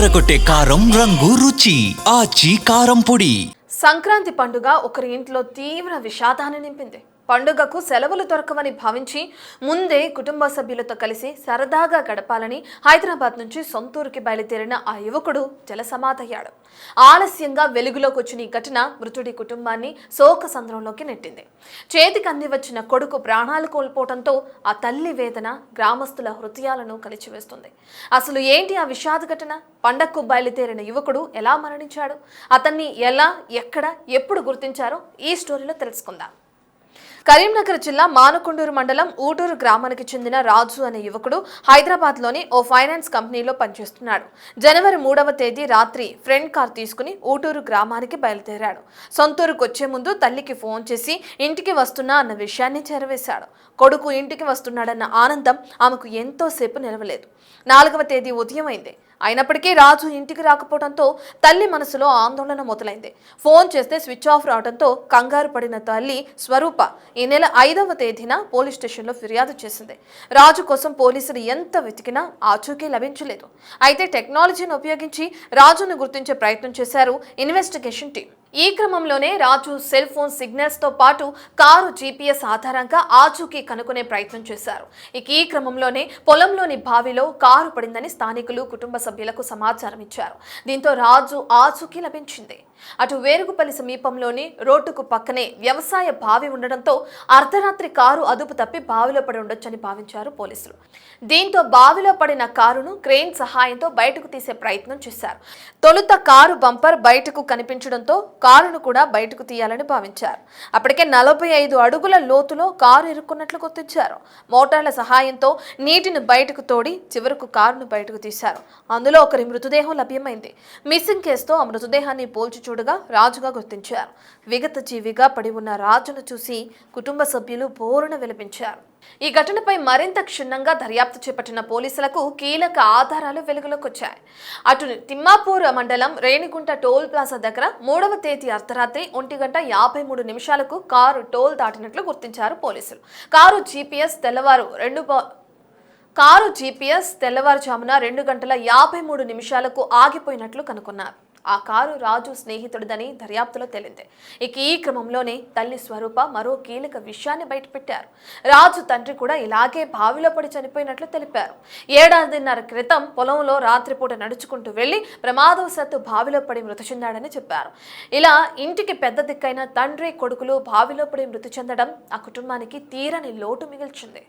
అదరగొట్టే కారం రంగు రుచి ఆచి కారం పొడి. సంక్రాంతి పండుగ ఒకరి ఇంట్లో తీవ్ర విషాదాన్ని నింపింది. పండుగకు సెలవులు దొరకవని భావించి ముందే కుటుంబ సభ్యులతో కలిసి సరదాగా గడపాలని హైదరాబాద్ నుంచి సొంతూరుకి బయలుదేరిన ఆ యువకుడు జలసమాధయ్యాడు. ఆలస్యంగా వెలుగులోకి వచ్చిన ఈ ఘటన మృతుడి కుటుంబాన్ని శోక సంద్రంలోకి నెట్టింది. చేతికి అంది వచ్చిన కొడుకు ప్రాణాలు కోల్పోవడంతో ఆ తల్లి వేదన గ్రామస్తుల హృదయాలను కలిచివేస్తుంది. అసలు ఏంటి ఆ విషాద ఘటన? పండగకు బయలుదేరిన యువకుడు ఎలా మరణించాడు? అతన్ని ఎలా, ఎక్కడ, ఎప్పుడు గుర్తించారో ఈ స్టోరీలో తెలుసుకుందాం. కరీంనగర్ జిల్లా మానకొండూరు మండలం ఊటూరు గ్రామానికి చెందిన రాజు అనే యువకుడు హైదరాబాద్లోని ఓ ఫైనాన్స్ కంపెనీలో పనిచేస్తున్నాడు. జనవరి 3వ తేదీ రాత్రి ఫ్రెండ్ కార్ తీసుకుని ఊటూరు గ్రామానికి బయలుదేరాడు. సొంతూరుకు వచ్చే ముందు తల్లికి ఫోన్ చేసి ఇంటికి వస్తున్నా అన్న విషయాన్ని చేరవేశాడు. కొడుకు ఇంటికి వస్తున్నాడన్న ఆనందం ఆమెకు ఎంతోసేపు నిలవలేదు. 4వ తేదీ ఉదయం అయింది. అయినప్పటికీ రాజు ఇంటికి రాకపోవడంతో తల్లి మనసులో ఆందోళన మొదలైంది. ఫోన్ చేస్తే స్విచ్ ఆఫ్ రావడంతో కంగారు పడిన తల్లి స్వరూప ఈ నెల 5వ తేదీన పోలీస్ స్టేషన్లో ఫిర్యాదు చేసింది. రాజు కోసం పోలీసులు ఎంత వెతికినా ఆచూకీ లభించలేదు. అయితే టెక్నాలజీని ఉపయోగించి రాజును గుర్తించే ప్రయత్నం చేశారు ఇన్వెస్టిగేషన్ టీం. ఈ క్రమంలోనే రాజు సెల్ ఫోన్ సిగ్నల్స్ తో పాటు కారు జీపీఎస్ ఆధారంగా ఆచూకీ కనుక్కునే ప్రయత్నం చేశారు. ఈ క్రమంలోనే పొలంలోని బావిలో కారు పడిందని స్థానికులు కుటుంబ సభ్యులకు సమాచారం ఇచ్చారు. దీంతో రాజు ఆచూకీ లభించింది. అటు వేరుగుపల్లి సమీపంలోని రోడ్డుకు పక్కనే వ్యవసాయ బావి ఉండడంతో అర్ధరాత్రి కారు అదుపు తప్పి బావిలో పడి ఉండొచ్చని భావించారు పోలీసులు. దీంతో బావిలో పడిన కారును క్రేన్ సహాయంతో బయటకు తీసే ప్రయత్నం చేశారు. తొలుత కారు బంపర్ బయటకు కనిపించడంతో కారును కూడా బయటకు తీయాలని భావించారు. అప్పటికే 45 అడుగుల లోతులో కారు ఇరుక్కున్నట్లు గుర్తించారు. మోటార్ల సహాయంతో నీటిని బయటకు తోడి చివరకు కారును బయటకు తీశారు. అందులో ఒకరి మృతదేహం లభ్యమైంది. మిస్సింగ్ కేసుతో ఆ మృతదేహాన్ని పోల్చి చూడగా రాజుగా గుర్తించారు. విగత జీవిగా పడి ఉన్న రాజును చూసి కుటుంబ సభ్యులు బోరున విలపించారు. ఈ ఘటనపై మరింత క్షుణ్ణంగా దర్యాప్తు చేపట్టిన పోలీసులకు కీలక ఆధారాలు వెలుగులోకి వచ్చాయి. అటు తిమ్మాపూర్ మండలం రేణిగుంట టోల్ ప్లాజా దగ్గర 3వ తేదీ అర్ధరాత్రి 1:53 కారు టోల్ దాటినట్లు గుర్తించారు పోలీసులు. కారు జీపీఎస్ తెల్లవారుజామున 2:53 ఆగిపోయినట్లు కనుగొన్నారు. ఆ కారు రాజు స్నేహితుడిదని దర్యాప్తులో తేలింది. ఈ క్రమంలోనే తల్లి స్వరూప మరో కీలక విషయాన్ని బయటపెట్టారు. రాజు తండ్రి కూడా ఇలాగే బావిలో పడి చనిపోయినట్లు తెలిపారు. 7.5 క్రితం పొలంలో రాత్రిపూట నడుచుకుంటూ వెళ్లి ప్రమాదవశాత్తు బావిలో పడి మృతి చెందాడని చెప్పారు. ఇలా ఇంటికి పెద్ద దిక్కైన తండ్రి కొడుకులు బావిలో పడి మృతి చెందడం ఆ కుటుంబానికి తీరని లోటు మిగిల్చింది.